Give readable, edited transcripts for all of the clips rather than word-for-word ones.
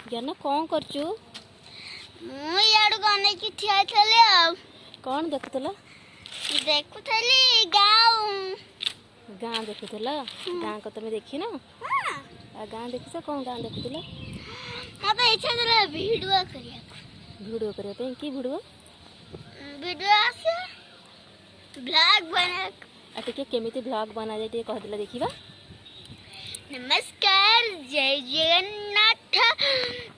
ज्ञान कौन करचु? मु याडू गने की ठिया थले आ कौन देखुतला? देखुथली गाँव गाँ देखुतला? गाँ को तुम देखी ना? हां गाँ देखिस कौन गाँ देखुतला? मते इच्छा थला वीडियो करिया वीडियो करे पे की वीडियो? वीडियो आसे ब्लॉग बना आ टिके केमिति ब्लॉग बना जाय टिके कह दिला देखिबा। नमस्कार जय जगन्नाथ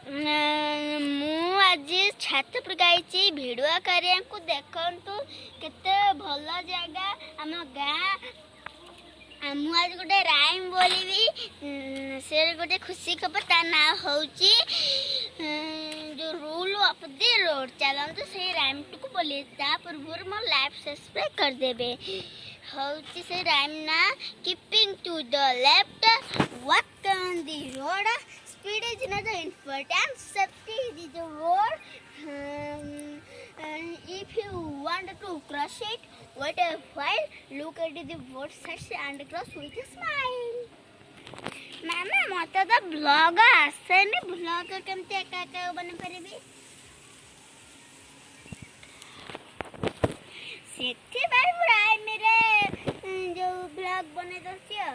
मु आज छात पर गाइची वीडियो करिया को देखंतु केते भलो जगह हम गाँ मु आज गोटे राइम बोलिबी से गोटे खुशी खबर ता ना होची जो रूल ऑफ द रोड चलंतु से राइम टुकु बोली ता पूर्व मो लाइफ सब्सक्राइब कर देबे होची से राइम ना keeping to the left walk on the road speed is not important safety is the road if you want to cross it wait a while look at the both sides and cross with a smile मामा मत तो blog आसेनी blog केमते एका एका बने परबी सेठी भाई बुराई मेरे जो ब्लॉग बने दसियो